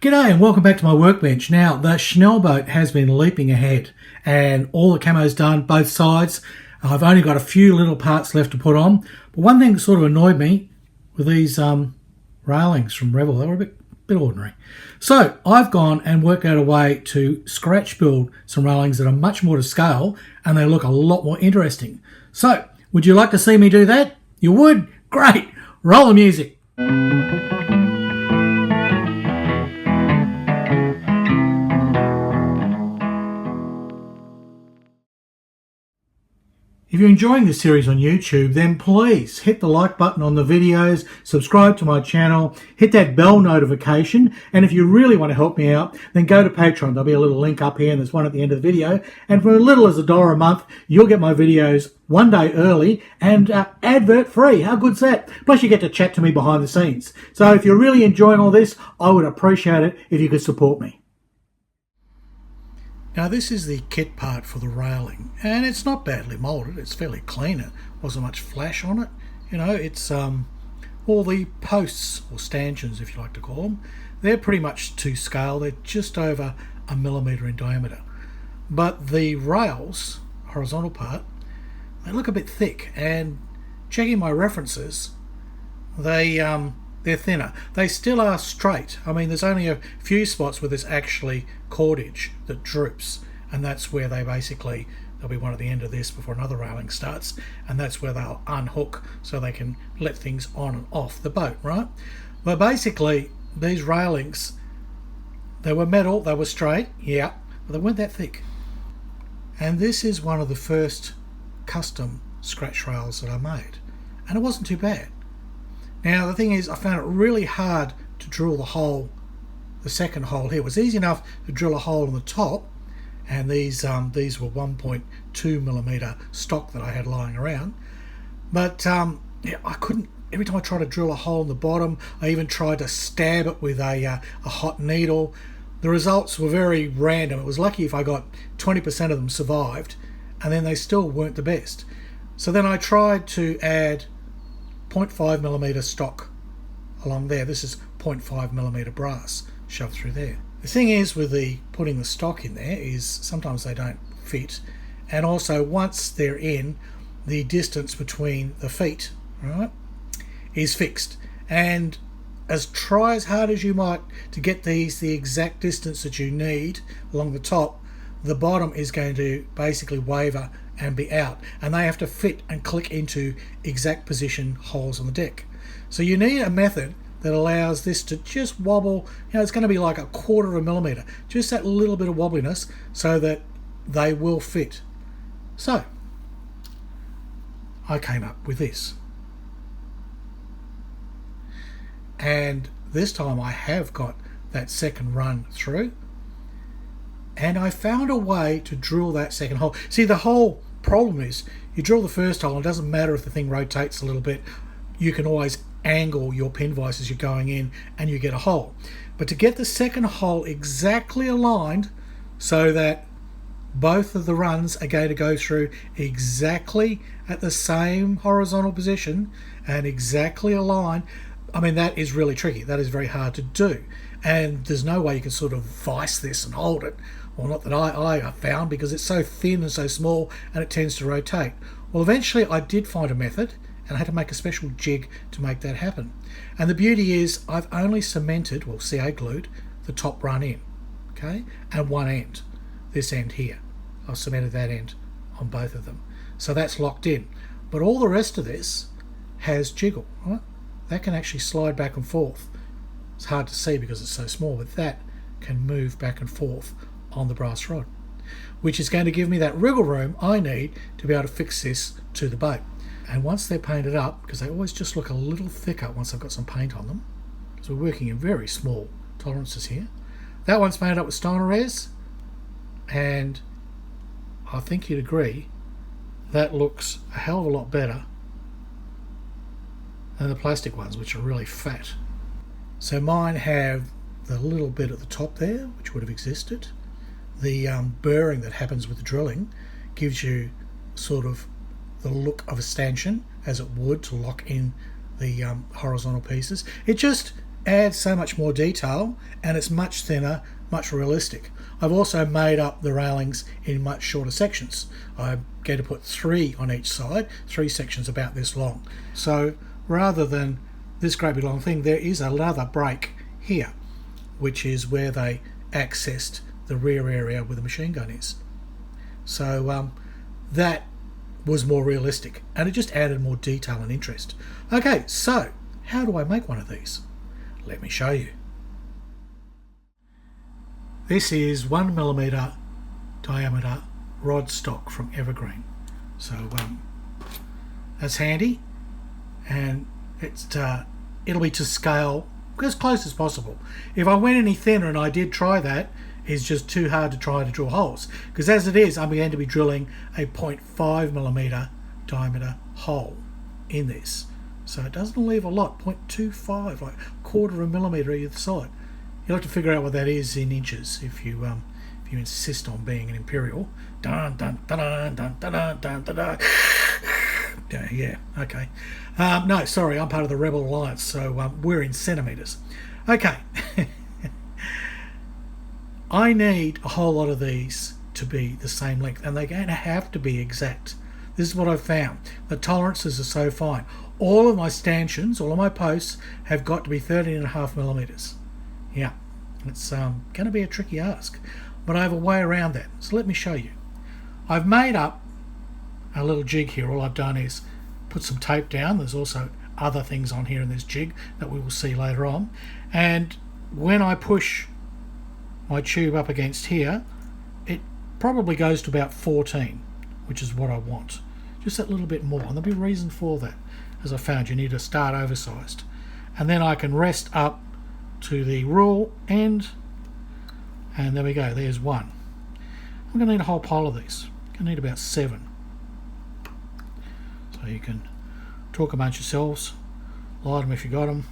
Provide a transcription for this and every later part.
G'day and welcome back to my workbench. Now, the Schnellboot has been leaping ahead and all the camo's done, both sides. I've only got a few little parts left to put on. But one thing that sort of annoyed me with these railings from Revell, they were a bit ordinary. So I've gone and worked out a way to scratch build some railings that are much more to scale and they look a lot more interesting. So, would you like to see me do that? You would? Great! Roll the music! If you're enjoying this series on YouTube, then please hit the like button on the videos, subscribe to my channel, hit that bell notification, and if you really want to help me out, then go to Patreon. There'll be a little link up here and there's one at the end of the video. And for as little as $1 a month, you'll get my videos one day early and advert free. How good's that? Plus you get to chat to me behind the scenes. So if you're really enjoying all this, I would appreciate it if you could support me. Now this is the kit part for the railing, and it's not badly moulded, it's fairly clean, it wasn't much flash on it. You know, it's all the posts, or stanchions if you like to call them, they're pretty much to scale, they're just over 1 millimetre in diameter. But the rails, horizontal part, they look a bit thick, and checking my references, they're thinner. They still are straight. I mean, there's only a few spots where there's actually cordage that droops, and that's where there'll be one at the end of this before another railing starts, and that's where they'll unhook so they can let things on and off the boat, right? But basically, these railings, they were metal, they were straight, yeah, but they weren't that thick. And this is one of the first custom scratch rails that I made, and it wasn't too bad. Now the thing is, I found it really hard to drill the hole, the second hole here. It was easy enough to drill a hole on the top, and these were 1.2 millimeter stock that I had lying around. But yeah, I couldn't. Every time I tried to drill a hole in the bottom, I even tried to stab it with a hot needle. The results were very random. It was lucky if I got 20% of them survived, and then they still weren't the best. So then I tried to add 0.5 millimeter stock along there. This is 0.5 millimeter brass shoved through there. The thing is with putting the stock in there is sometimes they don't fit, and also once they're in, the distance between the feet, right, is fixed. And try as hard as you might to get these the exact distance that you need along the top, the bottom is going to basically waver and be out, and they have to fit and click into exact position holes on the deck. So you need a method that allows this to just wobble. You know, it's going to be like 1/4 millimeter, just that little bit of wobbliness, so that they will fit. So I came up with this, and this time I have got that second run through, and I found a way to drill that second hole. See, the whole problem is you drill the first hole and it doesn't matter if the thing rotates a little bit, you can always angle your pin vise as you're going in and you get a hole. But to get the second hole exactly aligned so that both of the runs are going to go through exactly at the same horizontal position and exactly aligned, I mean, that is really tricky. That is very hard to do, and there's no way you can sort of vice this and hold it. Well, not that I have found, because it's so thin and so small and it tends to rotate. Well, eventually I did find a method, and I had to make a special jig to make that happen. And the beauty is I've only cemented, well, CA glued the top run in, okay, and one end, this end here. I've cemented that end on both of them. So that's locked in. But all the rest of this has jiggle, right? That can actually slide back and forth. It's hard to see because it's so small, but that can move back and forth on the brass rod, which is going to give me that wriggle room I need to be able to fix this to the boat. And once they're painted up, because they always just look a little thicker once I've got some paint on them, because we're working in very small tolerances here. That one's painted up with styrene, and I think you'd agree that looks a hell of a lot better than the plastic ones, which are really fat. So mine have the little bit at the top there, which would have existed. The burring that happens with the drilling gives you sort of the look of a stanchion, as it would to lock in the horizontal pieces. It just adds so much more detail, and it's much thinner, much realistic. I've also made up the railings in much shorter sections. I'm going to put 3 on each side, 3 sections about this long. So rather than this great big long thing, there is another break here, which is where they accessed the rear area where the machine gun is. So that was more realistic, and it just added more detail and interest. Okay, so how do I make one of these? Let me show you. This is 1mm diameter rod stock from Evergreen. So that's handy, and it'll be to scale as close as possible. If I went any thinner, and I did try that, it's just too hard to try to drill holes, because as it is, I'm going to be drilling a 0.5mm diameter hole in this. So it doesn't leave a lot, 0.25, like 1/4 millimetre either side. You'll have to figure out what that is in inches if you insist on being an imperial. Dun dun dun dun dun dun dun dun dun. Yeah, okay. No, sorry, I'm part of the Revell Alliance, so we're in centimetres. Okay. I need a whole lot of these to be the same length, and they're going to have to be exact. This is what I've found. The tolerances are so fine. All of my stanchions, all of my posts have got to be 13.5mm. Yeah, it's going to be a tricky ask, but I have a way around that. So let me show you. I've made up a little jig here. All I've done is put some tape down. There's also other things on here in this jig that we will see later on. And when I push my tube up against here, it probably goes to about 14, which is what I want. Just that little bit more, and there'll be a reason for that. As I found, you need to start oversized. And then I can rest up to the rule end, and there we go, there's one. I'm going to need a whole pile of these. I'm going to need about 7. So you can talk amongst yourselves, light them if you got them.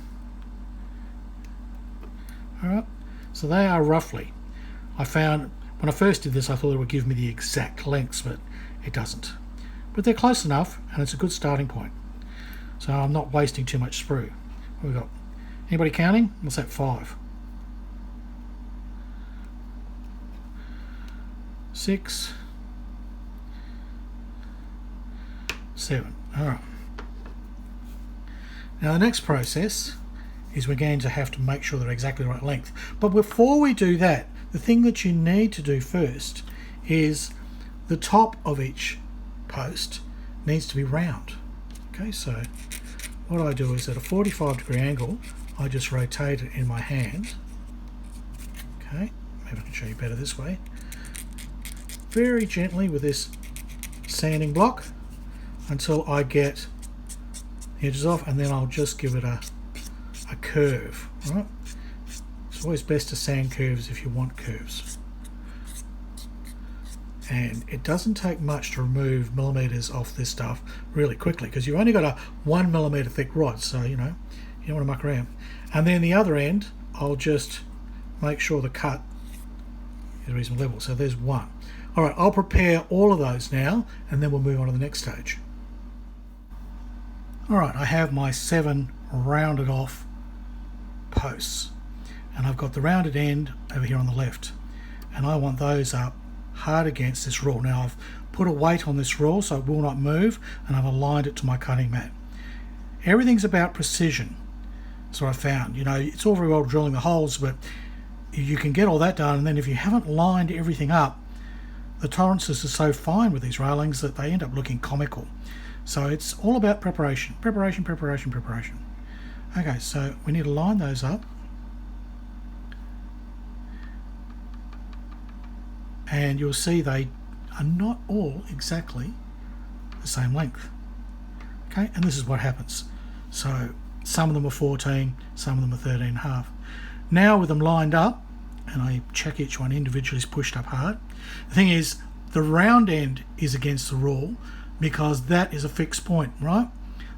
Alright, so they are roughly, I found, when I first did this I thought it would give me the exact lengths, but it doesn't. But they're close enough, and it's a good starting point. So I'm not wasting too much sprue. What have we got? Anybody counting? What's that, 5? 6, 7. Alright. Now the next process is we're going to have to make sure they're exactly the right length. But before we do that, the thing that you need to do first is the top of each post needs to be round. Okay, so what I do is at a 45-degree angle, I just rotate it in my hand. Okay, maybe I can show you better this way. Very gently with this sanding block until I get the edges off, and then I'll just give it a curve. Right? It's always best to sand curves if you want curves. And it doesn't take much to remove millimeters off this stuff really quickly, because you've only got a 1mm thick rod, so you know you don't want to muck around. And then the other end, I'll just make sure the cut is reasonable level. So there's one. All right, I'll prepare all of those now, and then we'll move on to the next stage. All right, I have my 7 rounded off posts, and I've got the rounded end over here on the left, and I want those up hard against this rule. Now I've put a weight on this rule so it will not move, and I've aligned it to my cutting mat. Everything's about precision. That's what I found. You know, it's all very well drilling the holes, but you can get all that done, and then if you haven't lined everything up, the tolerances are so fine with these railings that they end up looking comical. So it's all about preparation. Preparation, preparation, preparation. Okay, so we need to line those up. And you'll see they are not all exactly the same length. Okay, and this is what happens. So some of them are 14, some of them are 13.5. Now with them lined up, and I check each one individually is pushed up hard. The thing is, the round end is against the rule because that is a fixed point, right?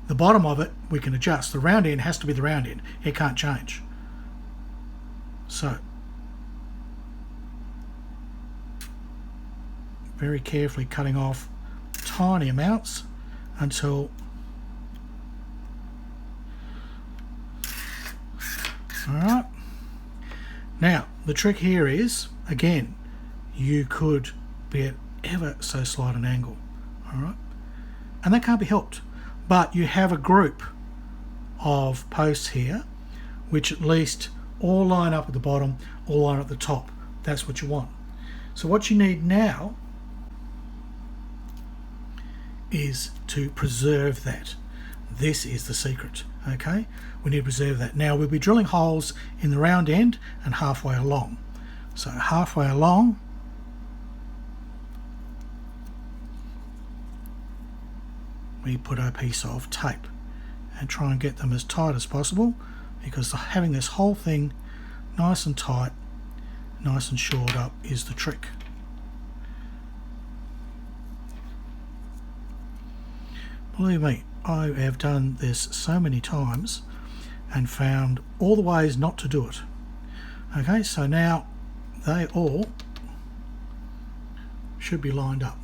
The bottom of it we can adjust. The round end has to be the round end. It can't change. So very carefully cutting off tiny amounts until Now, the trick here is, again, you could be at ever so slight an angle, all right? And that can't be helped. But you have a group of posts here, which at least all line up at the bottom, all line up at the top. That's what you want. So what you need now is to preserve that. This is the secret, okay? We need to preserve that. Now we'll be drilling holes in the round end and halfway along. So halfway along, we put a piece of tape and try and get them as tight as possible, because having this whole thing nice and tight, nice and shored up is the trick. Believe me, I have done this so many times and found all the ways not to do it. Okay, so now they all should be lined up.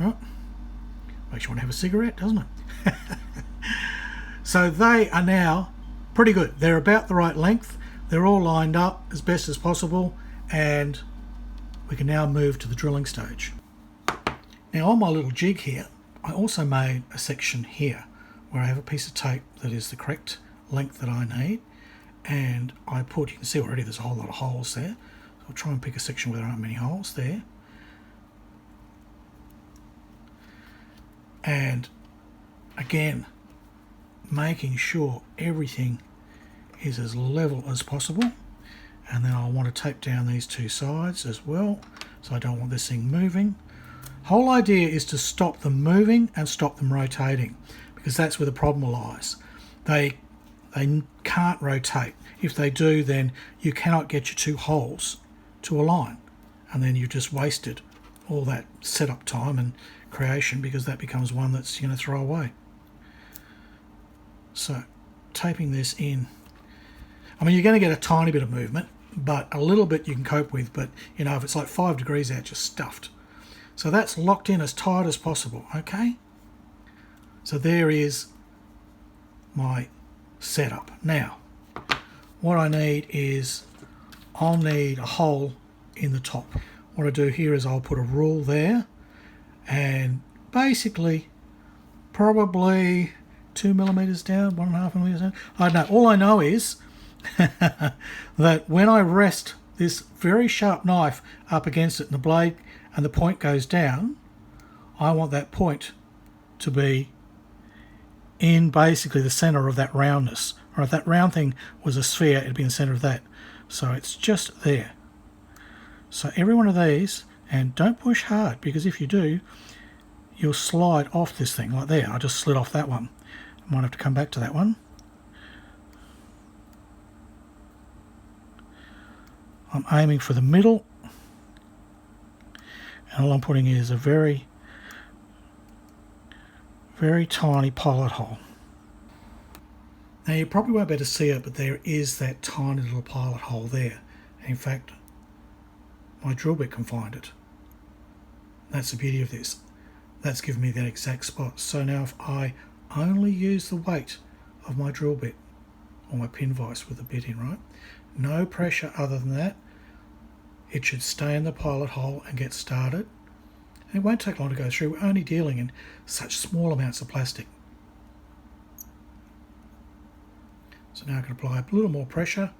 All right. Makes you want to have a cigarette, doesn't it? So they are now pretty good. They're about the right length. They're all lined up as best as possible, and we can now move to the drilling stage. Now on my little jig here, I also made a section here where I have a piece of tape that is the correct length that I need, and I put, you can see already there's a whole lot of holes there. So I'll try and pick a section where there aren't many holes there. And again, making sure everything is as level as possible. And then I'll want to tape down these two sides as well, so I don't want this thing moving. Whole idea is to stop them moving and stop them rotating, because that's where the problem lies. They can't rotate. If they do, then you cannot get your two holes to align, and then you've just wasted all that setup time and creation, because that becomes one that's going to throw away. So taping this in, I mean, you're going to get a tiny bit of movement, but a little bit you can cope with. But you know, if it's like 5 degrees out, just stuffed. So that's locked in as tight as possible. Okay, so there is my setup. Now what I need is, I'll need a hole in the top. What I do here is I'll put a rule there, and basically probably 2 millimeters down, 1.5 millimeters down. I don't know. All I know is that when I rest this very sharp knife up against it and the blade and the point goes down, I want that point to be in basically the center of that roundness. Or if that round thing was a sphere, it'd be in the center of that. So it's just there. So every one of these, and don't push hard, because if you do, you'll slide off this thing like there. I just slid off that one. I might have to come back to that one. I'm aiming for the middle, and all I'm putting is a very, very tiny pilot hole. Now you probably won't be able to see it, but there is that tiny little pilot hole there. In fact, my drill bit can find it. That's the beauty of this. That's given me that exact spot. So now if I only use the weight of my drill bit, or my pin vise with the bit in, right? No pressure other than that. It should stay in the pilot hole and get started. And it won't take long to go through. We're only dealing in such small amounts of plastic. So now I can apply a little more pressure,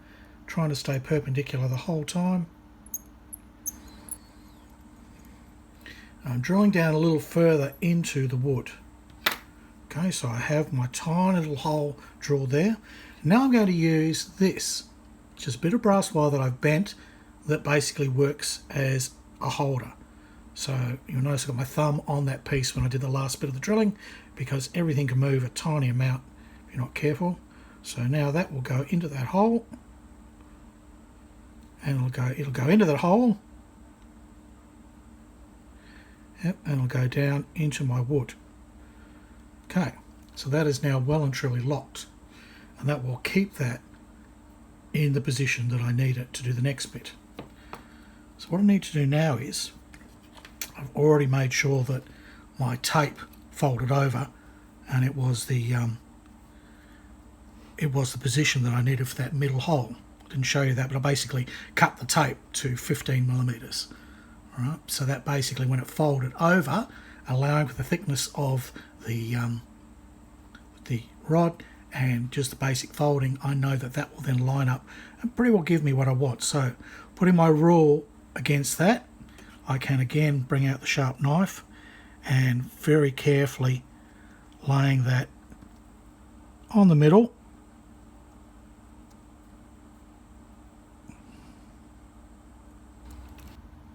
trying to stay perpendicular the whole time. I'm drilling down a little further into the wood. Okay, so I have my tiny little hole drilled there. Now I'm going to use this, just a bit of brass wire that I've bent that basically works as a holder. So you'll notice I've got my thumb on that piece when I did the last bit of the drilling, because everything can move a tiny amount if you're not careful. So now that will go into that hole, and it'll go into that hole. Yep, and it'll go down into my wood. Okay, so that is now well and truly locked, and that will keep that in the position that I need it to do the next bit. So what I need to do now is, I've already made sure that my tape folded over, and it was the it was the position that I needed for that middle hole. I didn't show you that, but I basically cut the tape to 15 millimeters. All right, so that basically, when it folded over, allowing for the thickness of the rod and just the basic folding, I know that that will then line up and pretty well give me what I want. So putting my rule against that, I can again bring out the sharp knife and very carefully laying that on the middle.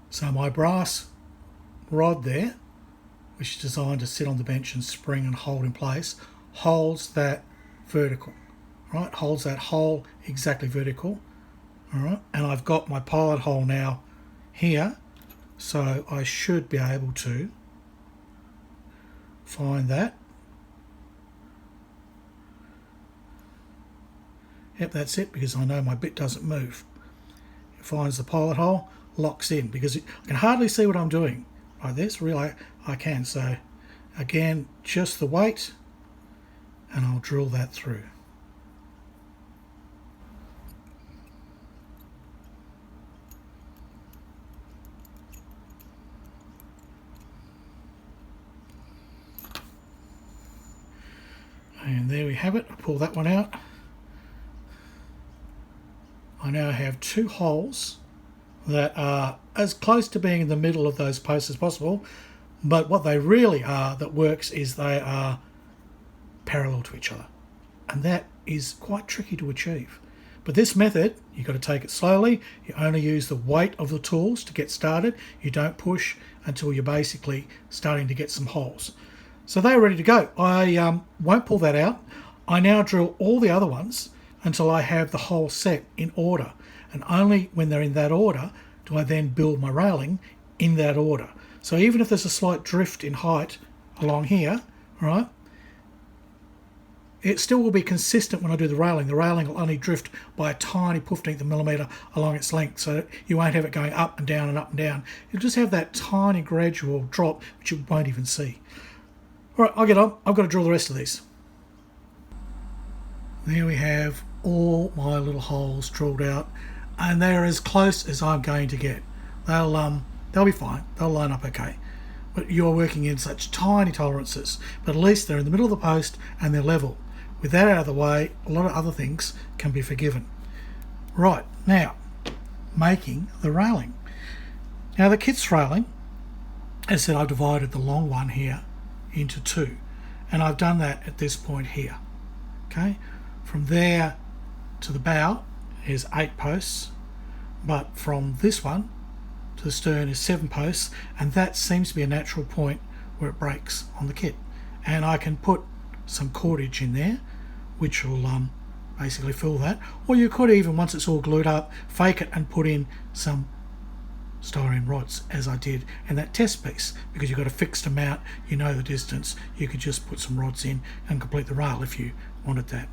So my brass rod there, which is designed to sit on the bench and spring and hold in place, holds that vertical, right? Holds that hole exactly vertical, all right? And I've got my pilot hole now here, so I should be able to find that. Yep, that's it, because I know my bit doesn't move. It finds the pilot hole, locks in, because I can hardly see what I'm doing like this. Really, I can. So again, just the weight, and I'll drill that through. And there we have it. I'll pull that one out. I now have two holes that are as close to being in the middle of those posts as possible, but what they really are that works is they are parallel to each other, and that is quite tricky to achieve. But this method, you've got to take it slowly. You only use the weight of the tools to get started. You don't push until you're basically starting to get some holes. So they're ready to go. I won't pull that out. I now drill all the other ones until I have the whole set in order, and only when they're in that order do I then build my railing in that order. So even if there's a slight drift in height along here, right, it still will be consistent when I do the railing. The railing will only drift by a tiny 15th of a millimetre along its length, so you won't have it going up and down and up and down. You'll just have that tiny gradual drop which you won't even see. All right, I'll get on. I've got to drill the rest of these. There we have all my little holes drilled out, and they're as close as I'm going to get. They'll be fine. They'll line up okay. But you're working in such tiny tolerances, but at least they're in the middle of the post and they're level. With that out of the way, a lot of other things can be forgiven. Right, now, making the railing. Now the kit's railing, as I said, I've divided the long one here into two, and I've done that at this point here. Okay, from there to the bow is 8 posts, but from this one to the stern is 7 posts, and that seems to be a natural point where it breaks on the kit. And I can put some cordage in there which will basically fill that, or you could even, once it's all glued up, fake it and put in some styrene rods, as I did in that test piece, because you've got a fixed amount, you know the distance. You could just put some rods in and complete the rail if you wanted that.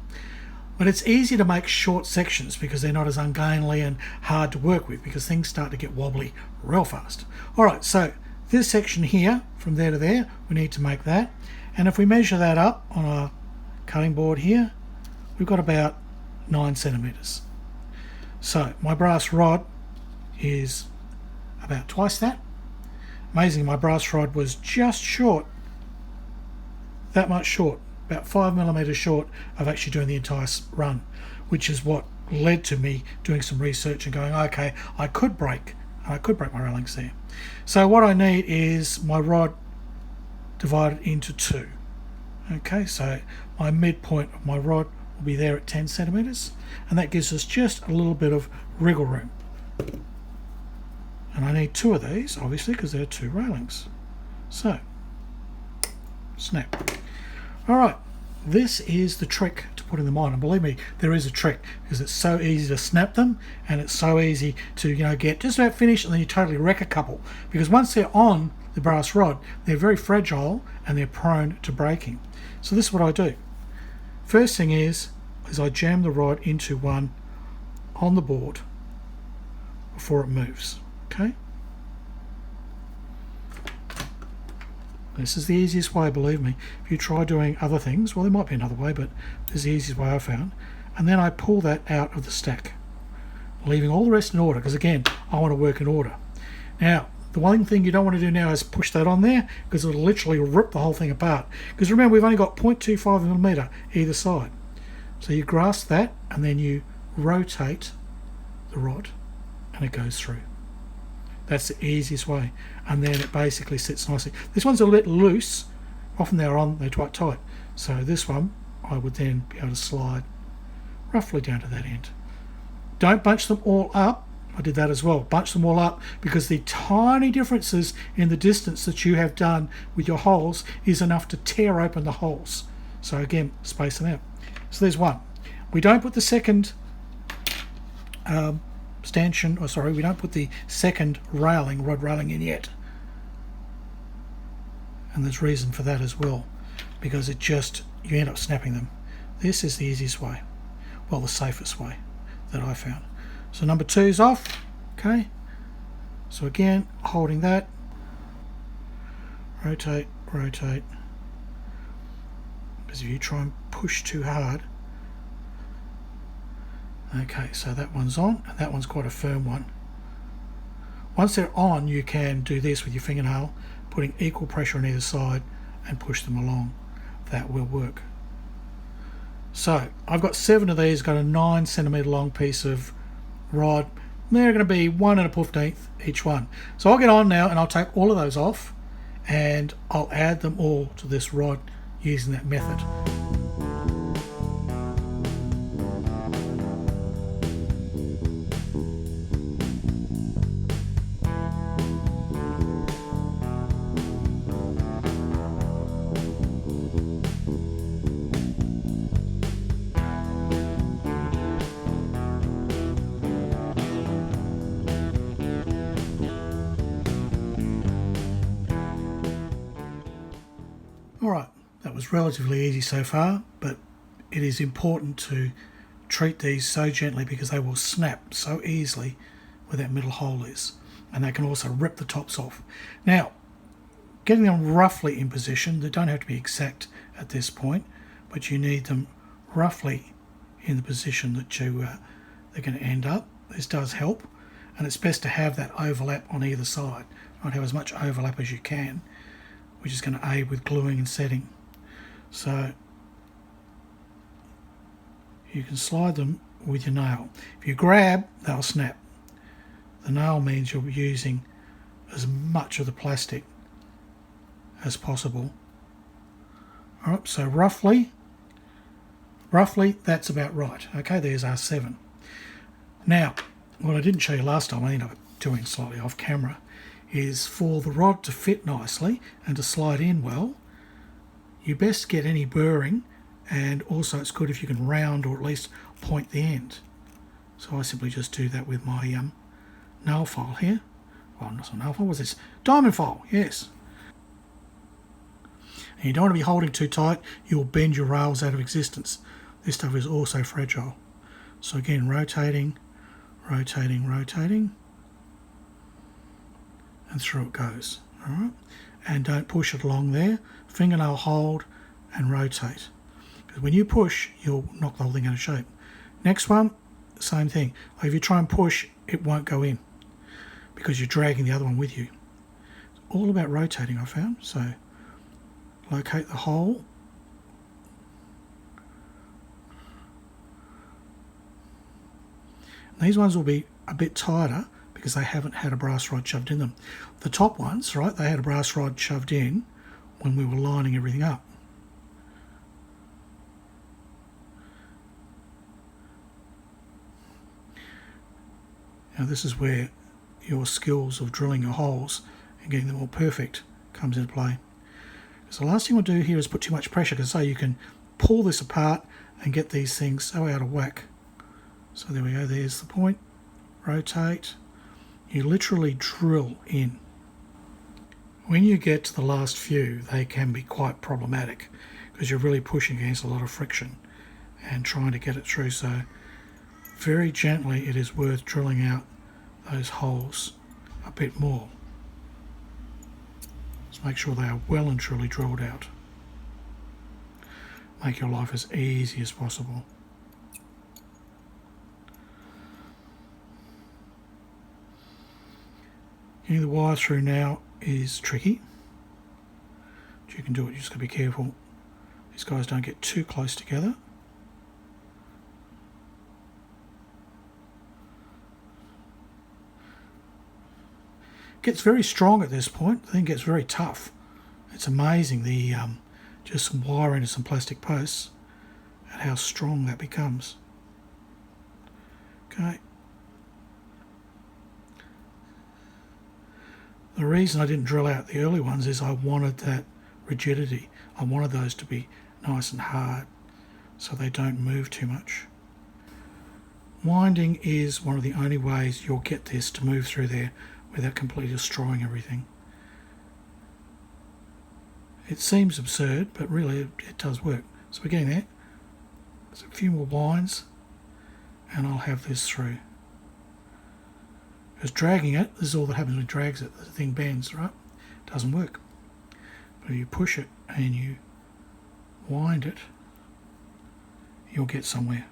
But it's easy to make short sections because they're not as ungainly and hard to work with, because things start to get wobbly real fast. Alright, so this section here, from there to there, we need to make that. And if we measure that up on our cutting board here, we've got about 9 centimeters. So my brass rod is about twice that. Amazingly, my brass rod was just short, that much short, about 5 millimeters short of actually doing the entire run, which is what led to me doing some research and going, okay, I could break my railings there. So what I need is my rod divided into 2. Okay, so my midpoint of my rod will be there at 10 centimeters, and that gives us just a little bit of wriggle room. And I need 2 of these, obviously, because there are 2 railings. So, snap. Alright, this is the trick to putting them on, and believe me, there is a trick, because it's so easy to snap them, and it's so easy to get just about finished, and then you totally wreck a couple, because once they're on the brass rod, they're very fragile and they're prone to breaking. So this is what I do. First thing is I jam the rod into one on the board before it moves. Okay, this is the easiest way, believe me. If you try doing other things, well, there might be another way, but this is the easiest way I found. and then I pull that out of the stack, leaving all the rest in order, because again, I want to work in order. Now, the one thing you don't want to do now is push that on there, because it'll literally rip the whole thing apart. Because remember, we've only got 0.25mm either side. So you grasp that, and then you rotate the rod, and it goes through. That's the easiest way, and then it basically sits nicely. This one's a little bit loose. Often they're quite tight. So this one, I would then be able to slide roughly down to that end. Don't bunch them all up. I did that as well. Bunch them all up, because the tiny differences in the distance that you have done with your holes is enough to tear open the holes. So again, space them out. So there's one. We don't put the second we don't put the second rod railing in yet. And there's reason for that as well, because you end up snapping them. This is the easiest way, well, the safest way that I found. So number 2 is off, okay? So again, holding that, rotate, because if you try and push too hard, okay, so that one's on, and that one's quite a firm one. Once they're on, you can do this with your fingernail, putting equal pressure on either side and push them along. That will work. So I've got 7 of these, got a 9cm long piece of rod. They're going to be 1 1/15 each one. So I'll get on now, and I'll take all of those off, and I'll add them all to this rod using that method. Alright, that was relatively easy so far, but it is important to treat these so gently, because they will snap so easily where that middle hole is, and they can also rip the tops off. Now, getting them roughly in position, they don't have to be exact at this point, but you need them roughly in the position that they're going to end up. This does help, and it's best to have that overlap on either side. You want to have as much overlap as you can, which is going to aid with gluing and setting. So you can slide them with your nail. If you grab, they'll snap. The nail means you'll be using as much of the plastic as possible. Alright, so roughly that's about right. Okay, there's our 7. Now, what I didn't show you last time, I ended up doing slightly off camera, is for the rod to fit nicely and to slide in well, you best get any burring, and also it's good if you can round or at least point the end. So I simply just do that with my nail file here. Well, not a nail file, what's this? Diamond file, yes. And you don't want to be holding too tight, you'll bend your rails out of existence. This stuff is also fragile. So again, rotating, and through it goes. Alright, and don't push it along there. Fingernail hold and rotate, because when you push, you'll knock the whole thing out of shape. Next one, same thing. Like if you try and push, it won't go in because you're dragging the other one with you. It's all about rotating, I found. So locate the hole, these ones will be a bit tighter because they haven't had a brass rod shoved in them. The top ones, right, they had a brass rod shoved in when we were lining everything up. Now this is where your skills of drilling your holes and getting them all perfect comes into play. So the last thing we'll do here is put too much pressure, because you can pull this apart and get these things so out of whack. So there we go, there's the point. Rotate. You literally drill in. When you get to the last few, they can be quite problematic because you're really pushing against a lot of friction and trying to get it through. So very gently it is worth drilling out those holes a bit more. Just make sure they are well and truly drilled out. Make your life as easy as possible. Getting the wire through now is tricky. But you can do it, you just got to be careful these guys don't get too close together. It gets very strong at this point, then it gets very tough. It's amazing the just some wire into some plastic posts and how strong that becomes. Okay. The reason I didn't drill out the early ones is I wanted that rigidity. I wanted those to be nice and hard so they don't move too much. Winding is one of the only ways you'll get this to move through there without completely destroying everything. It seems absurd, but really it does work. So we're getting there. There's a few more winds and I'll have this through. Because dragging it, this is all that happens when it drags it, the thing bends, right? It doesn't work. But if you push it and you wind it, you'll get somewhere.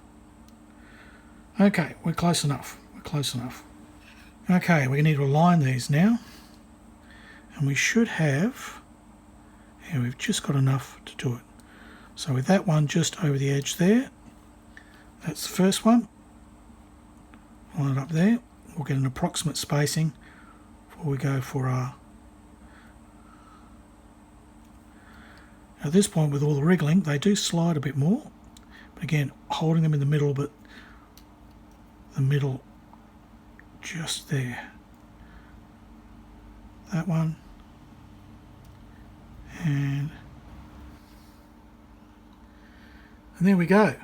Okay, we're close enough. We're close enough. Okay, we need to align these now. And we should have, yeah, we've just got enough to do it. So with that one just over the edge there, that's the first one. Line it up there. We'll get an approximate spacing before we go for our... At this point, with all the wriggling, they do slide a bit more. But again, holding them in the middle, but the middle just there. That one. And there we go.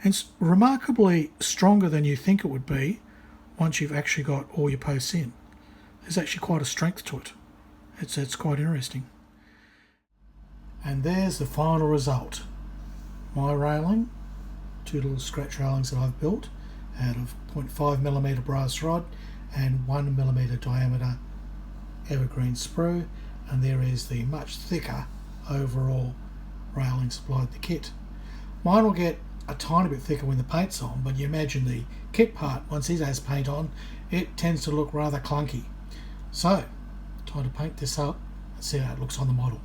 And it's remarkably stronger than you think it would be once you've actually got all your posts in. There's actually quite a strength to it. It's quite interesting. And there's the final result. My railing, 2 little scratch railings that I've built out of 0.5mm brass rod and 1mm diameter evergreen sprue, and there is the much thicker overall railing supplied with the kit. Mine will get a tiny bit thicker when the paint's on, but you imagine the kit part, once it has paint on, it tends to look rather clunky. So, time to paint this up and see how it looks on the model.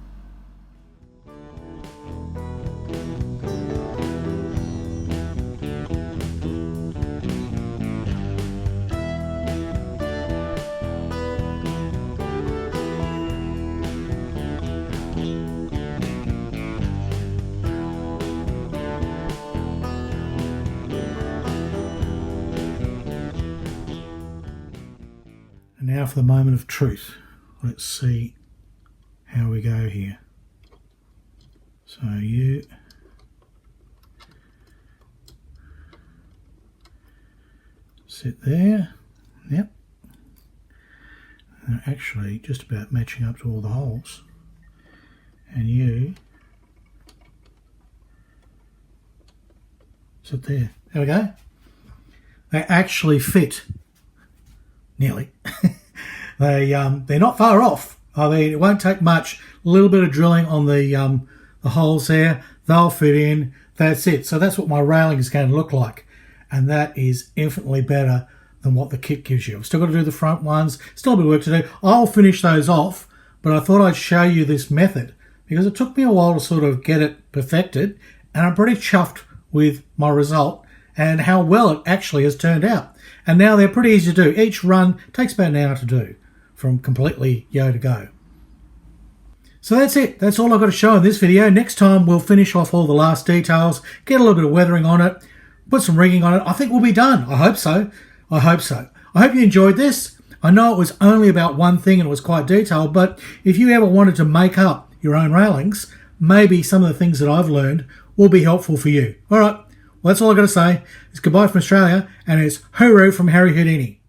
And now for the moment of truth. Let's see how we go here. So you sit there. Yep. And they're actually just about matching up to all the holes. And you sit there. There we go. They actually fit. Nearly. They're not far off. I mean, it won't take much. A little bit of drilling on the holes there. They'll fit in. That's it. So that's what my railing is going to look like. And that is infinitely better than what the kit gives you. I've still got to do the front ones. Still a bit of work to do. I'll finish those off. But I thought I'd show you this method because it took me a while to sort of get it perfected. And I'm pretty chuffed with my result and how well it actually has turned out. And now they're pretty easy to do. Each run takes about an hour to do from completely yo to go. So that's it. That's all I've got to show in this video. Next time we'll finish off all the last details, get a little bit of weathering on it, put some rigging on it. I think we'll be done. I hope so. I hope so. I hope you enjoyed this. I know it was only about one thing and it was quite detailed, but if you ever wanted to make up your own railings, maybe some of the things that I've learned will be helpful for you. All right. Well, that's all I've got to say. It's goodbye from Australia, and it's hooroo from Harry Houdini.